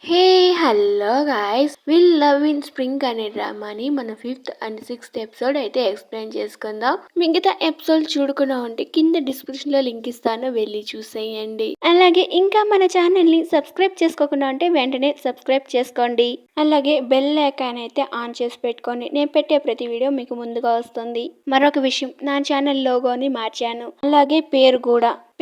Hey hello guys will love in spring అనే డ్రామాని మన 5th and 6th episode అయితే explain చేసుకుందాం. మిగతా ఎపిసోడ్ చూడకుండా ఉంటే కింద డిస్క్రిప్షన్ లో లింక్ ఇస్తాను, వెళ్ళి చూసేయండి. అలాగే ఇంకా మన ఛానల్ ని సబ్స్క్రైబ్ చేసుకోకుండా ఉంటే వెంటనే సబ్స్క్రైబ్ చేసుకోండి. అలాగే బెల్ ఐకాన్ అయితే ఆన్ చేసి పెట్టుకోండి. నేను పెట్టే ప్రతి వీడియో మీకు ముందుగా వస్తుంది. మరొక విషయం, నా ఛానల్ లోగోని మార్చాను, అలాగే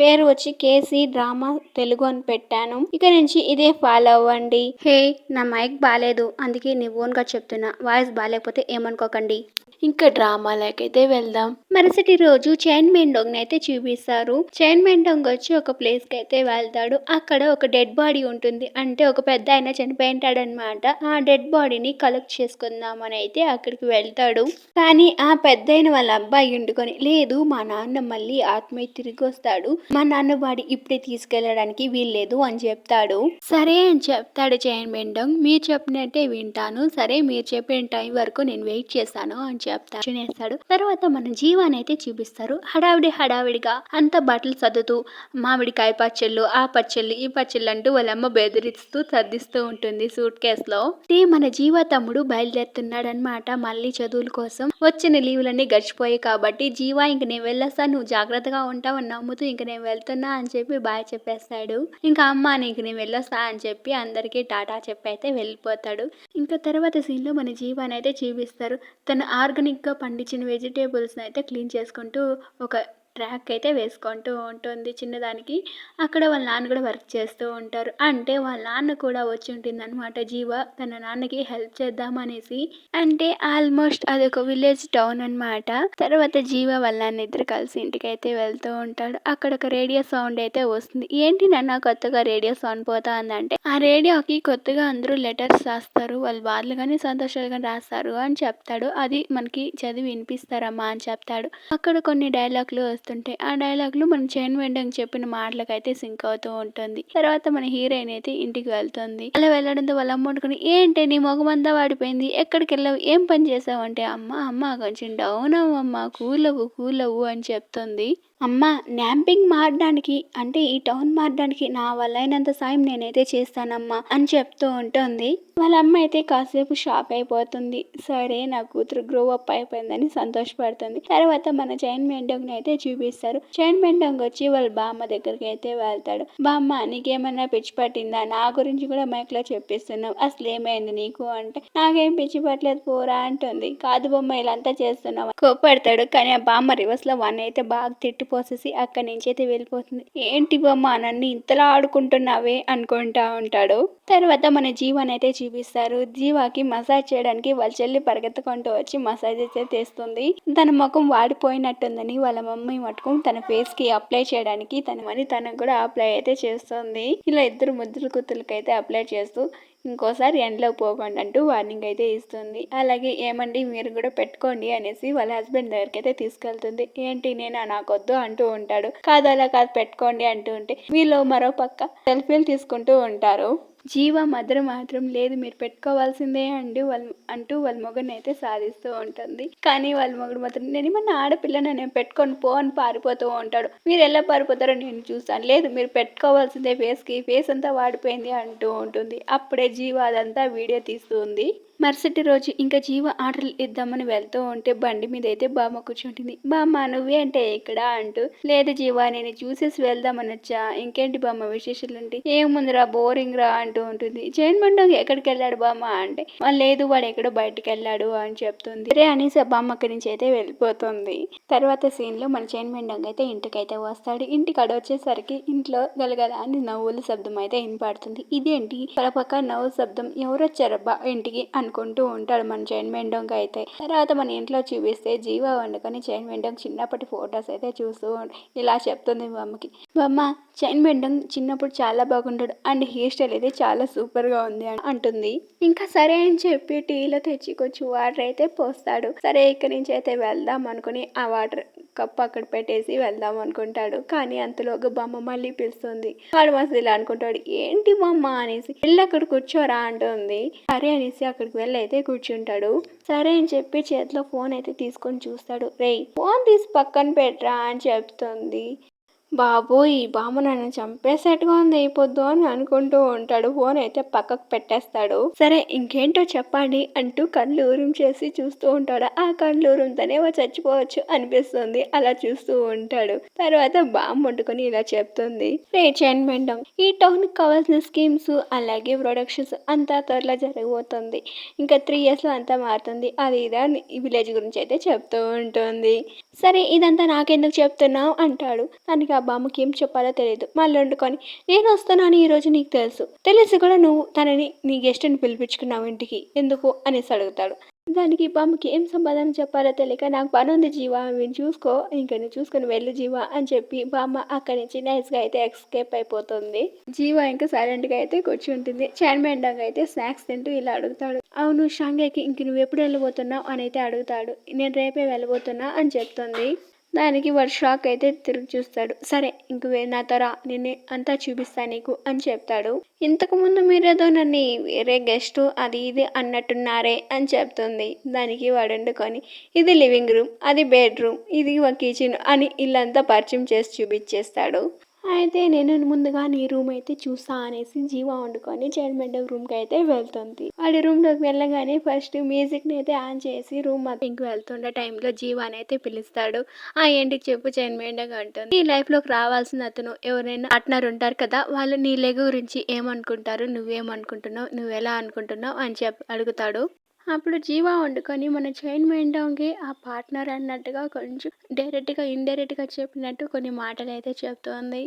పేరు వచ్చి కేసీ డ్రామా తెలుగు అని పెట్టాను. ఇక నుంచి ఇదే ఫాలో అవ్వండి. హే, నా మైక్ బాలేదు, అందుకే నీ ఓన్ గా చెప్తున్నా. వాయిస్ బాగాలేకపోతే ఏమనుకోకండి. ఇంకా డ్రామాలకైతే వెళ్దాం. మరుసటి రోజు చైన్ మెండోంగ్ అయితే చూపిస్తారు. చైన్ మెండోంగ్ వచ్చి ఒక ప్లేస్ కి అయితే వెళ్తాడు. అక్కడ ఒక డెడ్ బాడీ ఉంటుంది, అంటే ఒక పెద్ద ఆయన చనిపోయింటాడు అనమాట. ఆ డెడ్ బాడీని కలెక్ట్ చేసుకుందామని అయితే అక్కడికి వెళ్తాడు. కానీ ఆ పెద్ద వాళ్ళ అబ్బాయి ఉండుకొని, లేదు మా నాన్న మళ్ళీ ఆత్మీయ తిరిగి వస్తాడు, మా నాన్న వాడి ఇప్పుడే తీసుకెళ్లడానికి వీల్లేదు అని చెప్తాడు. సరే అని చెప్తాడు చైన్ మెండోంగ్. మీరు చెప్పినట్టే వింటాను, సరే మీరు చెప్పిన టైం వరకు నేను వెయిట్ చేస్తాను అని చెప్తాడు. తర్వాత మన జీవాని అయితే చూపిస్తారు. హడావిడిగా అంత బట్టలు సర్దుతూ మామిడికాయ పచ్చళ్ళు, ఆ పచ్చళ్ళు ఈ పచ్చళ్ళు అంటూ వాళ్ళమ్మ బెదిరిస్తూ సర్దిస్తూ ఉంటుంది సూట్ కేస్ లో. మన జీవ తమ్ముడు బయలుదేరుతున్నాడు అనమాట మళ్ళీ చదువుల కోసం. వచ్చిన లీవులన్నీ గడిచిపోయాయి కాబట్టి జీవ ఇంక నేను వెళ్ళొస్తా, నువ్వు జాగ్రత్తగా ఉంటావు అని నమ్ముతూ ఇంక నేను వెళ్తున్నా అని చెప్పి బాయ్ చెప్పేస్తాడు. ఇంకా అమ్మ నీకు నేను వెళ్ళొస్తా అని చెప్పి అందరికీ టాటా చెప్పి అయితే వెళ్ళిపోతాడు. ఇంకా తర్వాత సీన్ లో మన జీవాని అయితే చూపిస్తారు. తను ఆర్గానిక్గా పండించిన వెజిటేబుల్స్ని అయితే క్లీన్ చేసుకుంటూ ఒక ట్రాక్ అయితే వేసుకుంటూ ఉంటుంది చిన్నదానికి. అక్కడ వాళ్ళ నాన్న కూడా వర్క్ చేస్తూ ఉంటారు. అంటే వాళ్ళ నాన్న కూడా వచ్చి ఉంటుంది అనమాట జీవ తన నాన్నకి హెల్ప్ చేద్దామనేసి. అంటే ఆల్మోస్ట్ అదొక విలేజ్ టౌన్ అనమాట. తర్వాత జీవ వాళ్ళ నాన్న ఇద్దరు కలిసి ఇంటికి అయితే వెళ్తూ ఉంటాడు. అక్కడ ఒక రేడియో సౌండ్ అయితే వస్తుంది. ఏంటి నాన్న కొత్తగా రేడియో సౌండ్ పోతా ఉందంటే, ఆ రేడియోకి కొత్తగా అందరూ లెటర్స్ రాస్తారు, వాళ్ళ బాధలు కానీ సంతోషాలు కానీ రాస్తారు అని చెప్తాడు. అది మనకి చదివి వినిపిస్తారమ్మా అని చెప్తాడు. అక్కడ కొన్ని డైలాగులు వస్తుంటాయి. ఆ డైలాగులు మన చైన్ మెండోంగ్ చెప్పిన మాటలకైతే సింక్ అవుతూ ఉంటుంది. తర్వాత మన హీరోయిన్ అయితే ఇంటికి వెళ్తుంది. అలా వెళ్ళడంతో వాళ్ళ అమ్మ వండుకుని, ఏంటి నీ మొగమంతా వాడిపోయింది, ఎక్కడికి వెళ్ళావు, ఏం పని చేసావు అంటే, అమ్మ కొంచెం డౌన్ అవ్వమ్మా, కూలవు అని చెప్తుంది. అమ్మ న్యాంపింగ్ మారడానికి, అంటే ఈ టౌన్ మారడానికి నా వల్ల అయినంత సాయం నేనైతే చేస్తానమ్మా అని చెప్తూ ఉంటుంది. వాళ్ళ అమ్మ అయితే కాసేపు షాక్ అయిపోతుంది. సరే నా కూతురు గ్రో అప్ అయిపోయిందని సంతోషపడుతుంది. తర్వాత మన చైన్ మెండోంగ్ అయితే చూపిస్తారు. చైన్ మెండోంగ్ వచ్చి వాళ్ళ బామ్మ దగ్గరికి అయితే వెళ్తాడు. బామ్మ నీకేమన్నా పిచ్చి పట్టిందా, నా గురించి కూడా మైక్ లో చెప్పిస్తున్నావు, అసలు ఏమైంది నీకు అంటే, నాకేం పిచ్చి పట్టలేదు పోరా అంటుంది. కాదు బొమ్మ ఇలా చేస్తున్నావు కోపడతాడు. కానీ ఆ బామ్మ రివర్స్ లో వన్ అయితే బాగా తిట్టిపోసేసి అక్కడి నుంచి అయితే వెళ్ళిపోతుంది. ఏంటి బొమ్మ నన్ను ఇంతలా ఆడుకుంటున్నావే అనుకుంటా ఉంటాడు. తర్వాత మన జీవాని అయితే చూపిస్తారు. జీవాకి మసాజ్ చేయడానికి వాళ్ళ చెల్లి పరిగెత్తుకుంటూ వచ్చి మసాజ్ అయితే చేస్తుంది. తన ముఖం వాడిపోయినట్టుందని వాళ్ళ మమ్మీ మటుకు తన ఫేస్ కి అప్లై చేయడానికి తనకు కూడా అప్లై అయితే చేస్తుంది. ఇలా ఇద్దరు ముద్దుల కూతుర్లకి అయితే అప్లై చేస్తూ ఇంకోసారి ఎండలో పోకండి అంటూ వార్నింగ్ అయితే ఇస్తుంది. అలాగే ఏమండి మీరు కూడా పెట్టుకోండి అనేసి వాళ్ళ హస్బెండ్ దగ్గరికి అయితే తీసుకెళ్తుంది. ఏంటి నేను నాకొద్దు అంటూ ఉంటాడు. కాదు అలా కాదు పెట్టుకోండి అంటూ ఉంటే వీళ్ళు మరో పక్క సెల్ఫీలు తీసుకుంటూ ఉంటారు. జీవ మదర్ మాత్రం లేదు మీరు పెట్టుకోవాల్సిందే అంటూ వాళ్ళ మొగుడిని అయితే సాధిస్తూ ఉంటుంది. కానీ వాళ్ళ మొగుడు మాత్రం నేను మన ఆడపిల్లని నేను పెట్టుకొని పో అని పారిపోతూ ఉంటాడు. మీరు ఎలా పారిపోతారో నేను చూస్తాను, లేదు మీరు పెట్టుకోవాల్సిందే, ఫేస్ అంతా వాడిపోయింది అంటూ ఉంటుంది. అప్పుడే జీవ అదంతా వీడియో తీస్తుంది. మరుసటి రోజు ఇంకా జీవ ఆర్డర్లు ఇద్దామని వెళ్తూ ఉంటే బండి మీద అయితే బామ్మ కూర్చుంటుంది. బామ్మ నువ్వే అంటే ఇక్కడ అంటూ, లేదు జీవ నేను చూసేసి వెళ్దామని వచ్చా, ఇంకేంటి బామ్మ విశేషాలుంటి, ఏముందిరా బోరింగ్ రా అంటూ ఉంటుంది. చైన్ మెండోంగ్ ఎక్కడికి వెళ్ళాడు బామ్మ అంటే, లేదు వాడు ఎక్కడో బయటకు వెళ్ళాడు అని చెప్తుంది. సరే అనేసి బామ్మ అక్కడి నుంచి అయితే వెళ్ళిపోతుంది. తర్వాత సీన్ లో మన చైన్ మెండోంగ్ అయితే ఇంటికైతే వస్తాడు. ఇంటికి వచ్చేసరికి ఇంట్లో గలగల అని నవ్వుల శబ్దం అయితే వినపడుతుంది. ఇదేంటి పక్క నవ్వు శబ్దం, ఎవరు వచ్చారబ్బా ఇంటికి అనుకుంటూ ఉంటాడు మన చైన్ మెండోంగ్ అయితే. తర్వాత మన ఇంట్లో చూపిస్తే జీవ వండుకొని చైన్ మెండోంగ్ చిన్నప్పటి ఫొటోస్ అయితే చూస్తూ ఇలా చెప్తుంది బామ్మకి, బామ్మ చైన్ మెండోంగ్ చిన్నప్పుడు చాలా బాగుంటాడు అండ్ హెయిర్ స్టైల్ అయితే చాలా సూపర్ గా ఉంది అంటుంది. ఇంకా సరే అని చెప్పి టీలో తెచ్చుకొచ్చి వాటర్ అయితే పోస్తాడు. సరే ఇక్కడి నుంచి అయితే వెళ్దాం అనుకుని ఆ వాటర్ కప్పు అక్కడ పెట్టేసి వెళ్దాం అనుకుంటాడు. కానీ అంతలోగా బామ్మ మళ్ళీ పిలుస్తుంది. వాడు మస్తు ఇలా అనుకుంటాడు, ఏంటి బామ్మ అనేసి, వెళ్ళి అక్కడ కూర్చోరా అంటుంది. సరే అనేసి అక్కడికి వెళ్ళి అయితే కూర్చుంటాడు. సరే అని చెప్పి చేతిలో ఫోన్ అయితే తీసుకొని చూస్తాడు. రేయ్ ఫోన్ తీసి పక్కన పెట్టరా అని చెప్తుంది. బాబోయ్! ఈ బామ్మ నన్ను చంపేసేట్టుగా ఉంది ఈ పొద్దు అని అనుకుంటూ ఉంటాడు. ఫోన్ అయితే పక్కకు పెట్టేస్తాడు. సరే ఇంకేంటో చెప్పండి అంటూ కళ్ళు ఊరించేసి చూస్తూ ఉంటాడు. ఆ కళ్ళు ఊరుంతోనే చచ్చిపోవచ్చు అనిపిస్తుంది. అలా చూస్తూ ఉంటాడు. తర్వాత బాంబు వండుకొని ఇలా చెప్తుంది. రే చైన్ బెండం, ఈ టౌన్ కి కావాల్సిన స్కీమ్స్ అలాగే ప్రొడక్షన్స్ అంతా త్వరలో జరగబోతుంది. ఇంకా 3 years లో అంతా మారుతుంది. అది ఇదా ఈ విలేజ్ గురించి అయితే చెప్తూ ఉంటుంది. సరే ఇదంతా నాకెందుకు చెప్తున్నావు అంటాడు. దానికి ఆ బామ్మకి ఏం చెప్పాలో తెలియదు. మళ్ళీ వండుకొని నేను వస్తున్నాను ఈరోజు నీకు తెలుసు. తెలిసి కూడా నువ్వు తనని నీ గెస్ట్ అని పిలిపించుకున్నావు ఇంటికి ఎందుకు అనేసి అడుగుతాడు. దానికి బామ్మకి ఏం సమాధానం చెప్పాలో తెలియక నాకు పని ఉంది జీవా వీడిని చూసుకో ఇంక నువ్వు చూసుకొని వెళ్ళు జీవా అని చెప్పి బామ్మ అక్కడి నుంచి నైస్గా అయితే ఎస్కేప్ అయిపోతుంది. జీవా ఇంకా సైలెంట్గా అయితే కూర్చుంటుంది. చైన్ బెండంగా అయితే స్నాక్స్ తింటూ ఇలా అడుగుతాడు. అవును షాంఘైకి ఇంక నువ్వు ఎప్పుడు వెళ్ళబోతున్నావు అని అయితే అడుగుతాడు. నేను రేపే వెళ్ళబోతున్నా అని చెప్తుంది. దానికి వాడు షాక్ అయితే తిరిగి చూస్తాడు. సరే ఇంక నాతో రా నేను అంతా చూపిస్తా నీకు అని చెప్తాడు. ఇంతకు ముందు మీరేదో నన్ను వేరే గెస్ట్ అది ఇది అన్నట్టున్నారే అని చెప్తుంది. దానికి వాడు వండుకొని ఇది లివింగ్ రూమ్, అది బెడ్రూమ్, ఇది ఒక కిచెన్ అని ఇల్లంతా పరిచయం చేసి చూపించేస్తాడు. అయితే నేను ముందుగా నీ రూమ్ అయితే చూస్తా అనేసి జీవా వండుకొని చైన్ బెండం రూమ్కి అయితే వెళ్తుంది. వాడి రూమ్లోకి వెళ్ళగానే ఫస్ట్ మ్యూజిక్ని అయితే ఆన్ చేసి రూమ్ ఇంక వెళ్తుండే టైంలో జీవాని అయితే పిలుస్తాడు. ఆ ఏంటి చెప్పు చైన్ బెండం అంటుంది. నీ లైఫ్లోకి రావాల్సిన అతను ఎవరైనా పార్ట్నర్ ఉంటారు కదా, వాళ్ళు నీ లెగ్ గురించి ఏమనుకుంటారు, నువ్వేమనుకుంటున్నావు, నువ్వు ఎలా అనుకుంటున్నావు అని అడుగుతాడు. అప్పుడు జీవా వండుకొని మన చైన్ బెండంకి ఆ పార్ట్నర్ అన్నట్టుగా కొంచెం డైరెక్ట్గా ఇండైరెక్ట్గా చెప్పినట్టు కొన్ని మాటలు అయితే చెప్తోంది.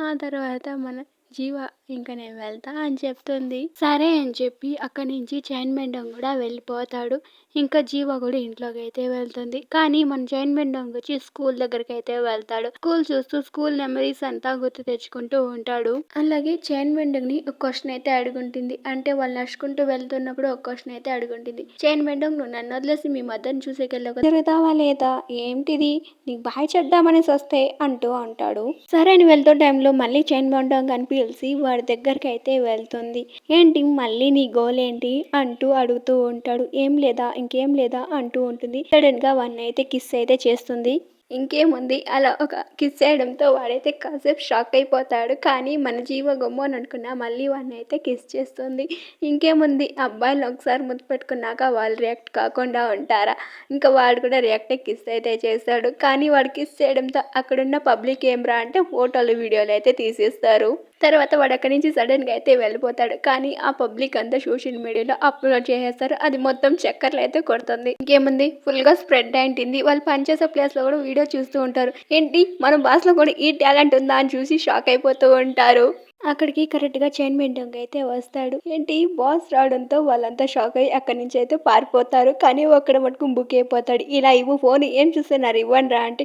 ఆ తర్వాత మన జీవ ఇంకా నేను వెళ్తా అని చెప్తుంది. సరే అని చెప్పి అక్కడి నుంచి చైన్ బెండం కూడా వెళ్ళిపోతాడు. ఇంకా జీవ కూడా ఇంట్లోకి అయితే వెళ్తుంది. కానీ మన చైన్ బెండం వచ్చి స్కూల్ దగ్గరికి అయితే వెళ్తాడు. స్కూల్ చూస్తూ స్కూల్ మెమరీస్ అంతా గుర్తు తెచ్చుకుంటూ ఉంటాడు. అలాగే చైన్ బెండంని ఒక క్వశ్చన్ అయితే అడుగుంటుంది. అంటే వాళ్ళు నడుచుకుంటూ వెళ్తున్నప్పుడు ఒక క్వశ్చన్ అయితే అడుగుంటుంది. చైన్ బెండం నువ్వు నన్ను వదిలేసి మీ మదర్ని చూసేకెళ్ళక జరుగుతావా లేదా, ఏంటిది నీకు బాయ్ చెడ్దామనేసి వస్తే అంటూ అంటాడు. సరే అని వెళ్తున్న టైంలో మళ్ళీ చైన్ బెండం కనిపించి వాడి దగ్గరికి అయితే వెళ్తుంది. ఏంటి మళ్ళీ నీ గోల్ ఏంటి అంటూ అడుగుతూ ఉంటాడు. ఏం లేదా ఇంకేం లేదా అంటూ ఉంటుంది. సడన్ గా వాడిని అయితే కిస్ అయితే చేస్తుంది. ఇంకేముంది అలా ఒక కిస్ చేయడంతో వాడైతే కాసేపు షాక్ అయిపోతాడు. కానీ మన జీవ గమ్మని అనుకున్నా మళ్ళీ వాడిని అయితే కిస్ చేస్తుంది. ఇంకేముంది అబ్బాయిలు ఒకసారి ముద్దు పెట్టుకున్నాక వాళ్ళు రియాక్ట్ కాకుండా ఉంటారా, ఇంకా వాడు కూడా రియాక్టే కిస్ అయితే చేస్తాడు. కానీ వాడు కిస్ చేయడంతో అక్కడున్న పబ్లిక్ ఏమ్రా అంటే ఫోటోలు వీడియోలు అయితే తీసేస్తారు. తర్వాత వాడు అక్కడి నుంచి సడన్గా అయితే వెళ్ళిపోతాడు. కానీ ఆ పబ్లిక్ అంతా సోషల్ మీడియాలో అప్లోడ్ చేసేస్తారు. అది మొత్తం చక్కర్లు అయితే కొడుతుంది. ఇంకేముంది ఫుల్గా స్ప్రెడ్ అయింటుంది. వాళ్ళు పనిచేసే ప్లేస్లో కూడా వీడియో చూస్తూ ఉంటారు. ఏంటి మన భాషలో కూడా ఈ టాలెంట్ ఉందా అని చూసి షాక్ అయిపోతూ ఉంటారు. అక్కడికి కరెక్ట్గా చైన్ బెండంగ్ అయితే వస్తాడు. ఏంటి బాస్ రావడంతో వాళ్ళంతా షాక్ అయ్యి అక్కడి నుంచి అయితే పారిపోతారు. కానీ ఒక్కడ మటుకు బుక్ అయిపోతాడు. ఇలా ఇవ్వు ఫోన్ ఏం చూస్తున్నారు ఇవ్వండి రా అంటే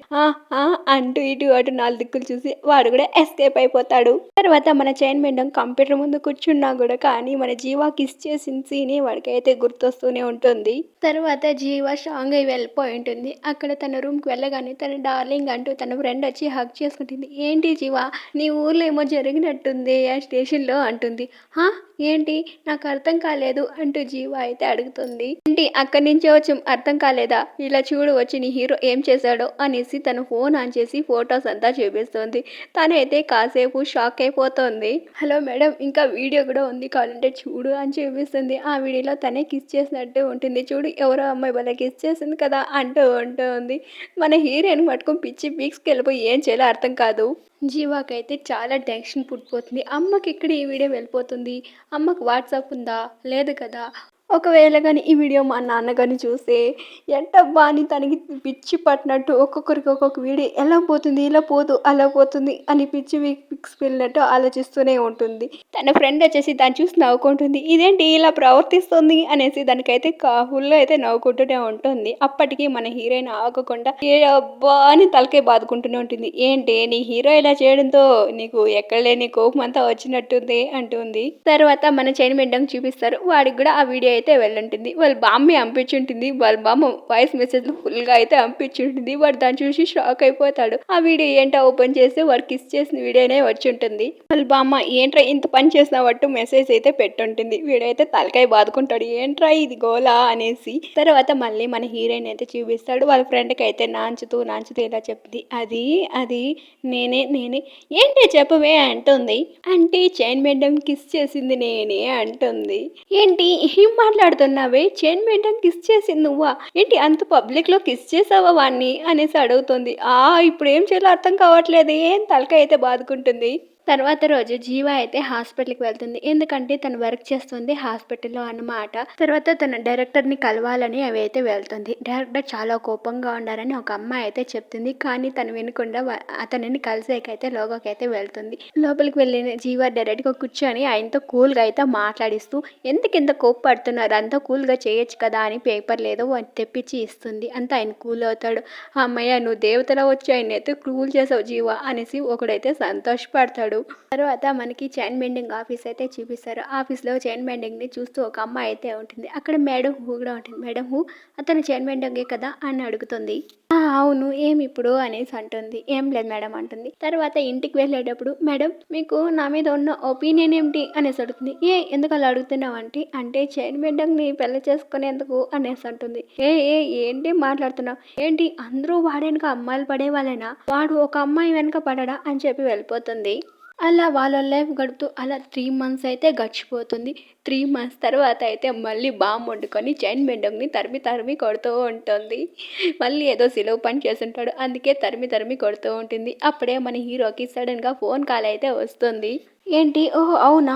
అంటూ ఇటు అటు 4 దిక్కులు చూసి వాడు కూడా ఎస్కేప్ అయిపోతాడు. తర్వాత మన చైన్ బెండంగ్ కంప్యూటర్ ముందు కూర్చున్నా కూడా కానీ మన జీవా కిస్ చేసిన సీనే వాడికి అయితే గుర్తొస్తూనే ఉంటుంది. తర్వాత జీవా స్ట్రాంగ్ అయి వెళ్ళిపోయి ఉంటుంది. అక్కడ తన రూమ్కి వెళ్ళగానే తన డార్లింగ్ అంటూ తన ఫ్రెండ్ వచ్చి హగ్ చేసుకుంటుంది. ఏంటి జీవా నీ ఊర్లో ఏమో జరిగినట్టుంది ఆ స్టేషన్లో అంటుంది. ఏంటి నాకు అర్థం కాలేదు అంటూ జీవ అయితే అడుగుతుంది. ఏంటి అక్కడి నుంచే వచ్చి అర్థం కాలేదా, ఇలా చూడు వచ్చి నీ హీరో ఏం చేశాడో అనేసి తన ఫోన్ ఆన్ చేసి ఫొటోస్ అంతా చూపిస్తుంది. తనైతే కాసేపు షాక్ అయిపోతుంది. హలో మేడం ఇంకా వీడియో కూడా ఉంది కావాలంటే చూడు అని చూపిస్తుంది. ఆ వీడియోలో తనే కిస్ చేసినట్టు ఉంటుంది. చూడు ఎవరో అమ్మాయి వాళ్ళ కిస్ చేసింది కదా అంటూ ఉంటుంది. మన హీరోయిన్ పట్టుకొని పిచ్చి పీక్స్కి వెళ్ళిపోయి ఏం చేయాలో అర్థం కాదు. జీవాకైతే చాలా టెన్షన్ పుట్టిపోతుంది. అమ్మకి ఇక్కడ ఈ వీడియో వెళ్ళిపోతుంది, అమ్మకు వాట్సాప్ ఉందా లేదు కదా, ఒకవేళ కానీ ఈ వీడియో మా నాన్న కానీ చూస్తే ఎంటబ్బా అని తనకి పిచ్చి పట్టినట్టు ఒక్కొక్కరికి ఒక్కొక్క వీడియో ఎలా పోతుంది ఇలా పోదు అలా పోతుంది అని పిచ్చి పిక్స్ వెళ్ళినట్టు ఆలోచిస్తూనే ఉంటుంది. తన ఫ్రెండ్ వచ్చేసి దాన్ని చూసి నవ్వుకుంటుంది. ఇదేంటి ఇలా ప్రవర్తిస్తుంది అనేసి దానికైతే ఫుల్లో అయితే నవ్వుకుంటూనే ఉంటుంది. అప్పటికి మన హీరోయిన్ ఆగకుండా ఏ అబ్బా అని తలకే బాదుకుంటూనే ఉంటుంది. ఏంటి నీ హీరో ఇలా చేయడంతో నీకు ఎక్కడ లేని కోపం అంతా వచ్చినట్టుంది అంటుంది. తర్వాత మన చైన్ బెండం చూపిస్తారు. వాడికి కూడా ఆ వీడియో అయితే వెళ్ళుంటుంది. వాళ్ళ బామ్మే పంపించుంటుంది. వాళ్ళ బామ్మ వాయిస్ మెసేజ్లు ఫుల్గా అయితే పంపించుంటుంది. వాడు దాన్ని చూసి షాక్ అయిపోతాడు. ఆ వీడియో ఏంటో ఓపెన్ చేస్తే వాడు కిస్ చేసిన వీడియోనే వచ్చి ఉంటుంది. వాళ్ళ బామ్మ ఏంట్రా ఇంత పని చేసినట్టు మెసేజ్ అయితే పెట్టుంటుంది. వీడైతే తలకాయ బాదుకుంటాడు, ఏంట్రా ఇది గోలా అనేసి. తర్వాత మళ్ళీ మన హీరోయిన్ అయితే చూపిస్తాడు. వాళ్ళ ఫ్రెండ్కి అయితే నాంచుతూ ఇలా చెప్పింది, అది నేనే ఏంటి చెప్పవే అంటుంది. అంటే చైన్ మేడం కిస్ చేసింది నేనే అంటుంది. ఏంటి ఏం మాట్లాడుతున్నావే, చైన్ మేడం కిస్ చేసింది నువ్వా, ఏంటి అంత పబ్లిక్ లో కిస్ చేసావా వాణ్ణి అనేసి అడుగుతుంది. ఇప్పుడు ఏం చేయాలో అర్థం కావట్లేదు, ఏం తలకాయ అయితే బాదుకుంటుంది. తర్వాత రోజు జీవ అయితే హాస్పిటల్కి వెళ్తుంది. ఎందుకంటే తను వర్క్ చేస్తుంది హాస్పిటల్లో అన్నమాట. తర్వాత తన డైరెక్టర్ని కలవాలని అవి అయితే వెళ్తుంది. డైరెక్టర్ చాలా కోపంగా ఉండాలని ఒక అమ్మాయి అయితే చెప్తుంది. కానీ తను వినకుండా అతనిని కలిసేకైతే లోగోకి అయితే వెళ్తుంది. లోపలికి వెళ్ళిన జీవ డైరెక్ట్గా కూర్చొని ఆయనతో కూల్గా అయితే మాట్లాడిస్తూ, ఎందుకు ఇంత కోప్పడుతున్నారు, అంతా కూల్గా చేయొచ్చు కదా అని పేపర్ లేదో తెప్పించి ఇస్తుంది. అంతా ఆయన కూల్ అవుతాడు. అమ్మయ్య నువ్వు దేవతలా వచ్చి ఆయన అయితే కూల్ చేసావు జీవ అనేసి ఒకడైతే సంతోషపడతాడు. తర్వాత మనకి చైన్ బెండింగ్ ఆఫీస్ అయితే చూపిస్తారు. ఆఫీస్లో చైన్ బెండింగ్ ని చూస్తూ ఒక అమ్మాయి అయితే ఉంటుంది. అక్కడ మేడం హూ కూడా ఉంటుంది. మేడం హూ అతను చైన్ బెండింగే కదా అని అడుగుతుంది. అవును ఏమి ఇప్పుడు అనేసి అంటుంది. ఏం లేదు మేడం అంటుంది. తర్వాత ఇంటికి వెళ్ళేటప్పుడు, మేడం మీకు నా మీద ఉన్న ఒపీనియన్ ఏమిటి అనేసి అడుగుతుంది. ఎందుకు అలా అడుగుతున్నావు అంటే చైన్ బెండింగ్ ని పెళ్లి చేసుకునేందుకు అనేసి అంటుంది. ఏంటి మాట్లాడుతున్నావు, ఏంటి అందరూ వాడేనుక అమ్మాయిలు పడే వాళ్ళేనా, వాడు ఒక అమ్మాయి వెనక పడడా అని చెప్పి వెళ్ళిపోతుంది. అలా వాళ్ళ లైఫ్ గడుపుతూ అలా 3 మంత్స్ అయితే గడిచిపోతుంది. 3 మంత్స్ తర్వాత అయితే మళ్ళీ బాంబు వండుకొని చైన్ బెండంని తరిమి కొడుతూ ఉంటుంది. మళ్ళీ ఏదో సిలువ పని చేస్తుంటాడు, అందుకే తరిమి కొడుతూ ఉంటుంది. అప్పుడే మన హీరోకి సడన్గా ఫోన్ కాల్ అయితే వస్తుంది. ఏంటి, ఓహో అవునా,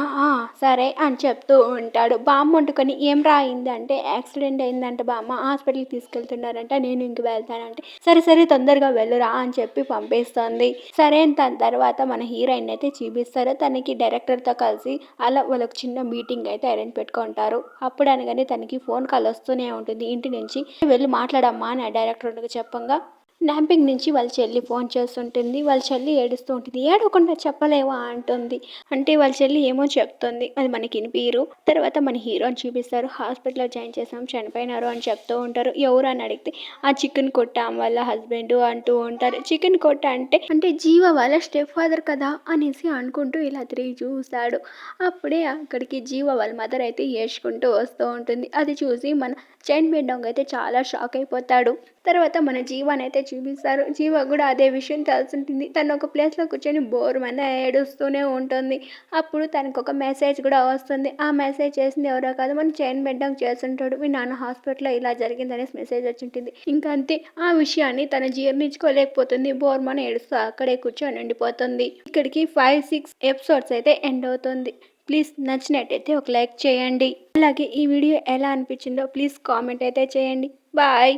సరే అని చెప్తూ ఉంటాడు. బామ్మ వండుకొని ఏం రాయింది అంటే, యాక్సిడెంట్ అయిందంట బామ్మ, హాస్పిటల్కి తీసుకెళ్తున్నారంట, నేను ఇంక వెళ్తానంటే, సరే తొందరగా వెళ్ళురా అని చెప్పి పంపిస్తుంది. సరే దాని తర్వాత మన హీరోయిన్ అయితే చూపిస్తారు. తనకి డైరెక్టర్తో కలిసి అలా వాళ్ళకి చిన్న మీటింగ్ అయితే అరేంజ్ పెట్టుకుంటారు. అప్పుడు అనగానే తనకి ఫోన్ కాల్ వస్తూనే ఉంటుంది ఇంటి నుంచి. వెళ్ళి మాట్లాడమ్మా అని డైరెక్టర్కి చెప్పంగా, ర్యాంపింగ్ నుంచి వాళ్ళ చెల్లి ఫోన్ చేస్తుంటుంది. వాళ్ళ చెల్లి ఏడుస్తూ ఉంటుంది. ఏడవకుండా చెప్పలేవా అంటుంది. అంటే వాళ్ళ చెల్లి ఏమో చెప్తుంది, అది మనకి వినిపిరు. తర్వాత మన హీరోని చూపిస్తారు. హాస్పిటల్లో జాయిన్ చేసాం, చనిపోయినారు అని చెప్తూ ఉంటారు. ఎవరు అని అడిగితే, ఆ చికెన్ కొట్టాం వాళ్ళ హస్బెండ్ అంటూ ఉంటారు. చికెన్ కొట్ట అంటే జీవ వాళ్ళ స్టెప్ ఫాదర్ కదా అనేసి అనుకుంటూ ఇలా తిరిగి చూస్తాడు. అప్పుడే అక్కడికి జీవ వాళ్ళ మదర్ అయితే ఏడ్చుకుంటూ వస్తూ ఉంటుంది. అది చూసి మన చైన్ బెండాంగ్ అయితే చాలా షాక్ అయిపోతాడు. తర్వాత మన జీవాని అయితే చూపిస్తారు. జీవ కూడా అదే విషయం తెలుసుంటుంది. తను ఒక ప్లేస్లో కూర్చొని బోర్ మంది ఏడుస్తూనే ఉంటుంది. అప్పుడు తనకు ఒక మెసేజ్ కూడా వస్తుంది. ఆ మెసేజ్ చేసింది ఎవరో కాదు, మన చైన్ బెండాంగ్ చేస్తుంటాడు. మీ నాన్న హాస్పిటల్లో ఇలా జరిగిందనేసి మెసేజ్ వచ్చింటుంది. ఇంకా అంతే, ఆ విషయాన్ని తను జీర్ణించుకోలేకపోతుంది. బోర్మని ఏడుస్తూ అక్కడే కూర్చొని ఉండిపోతుంది. ఇక్కడికి 5-6 ఎపిసోడ్స్ అయితే ఎండ్ అవుతుంది. ప్లీజ్ నచ్చినట్టయితే ఒక లైక్ చేయండి. అలాగే ఈ వీడియో ఎలా అనిపించిందో ప్లీజ్ కామెంట్ అయితే చేయండి. బాయ్.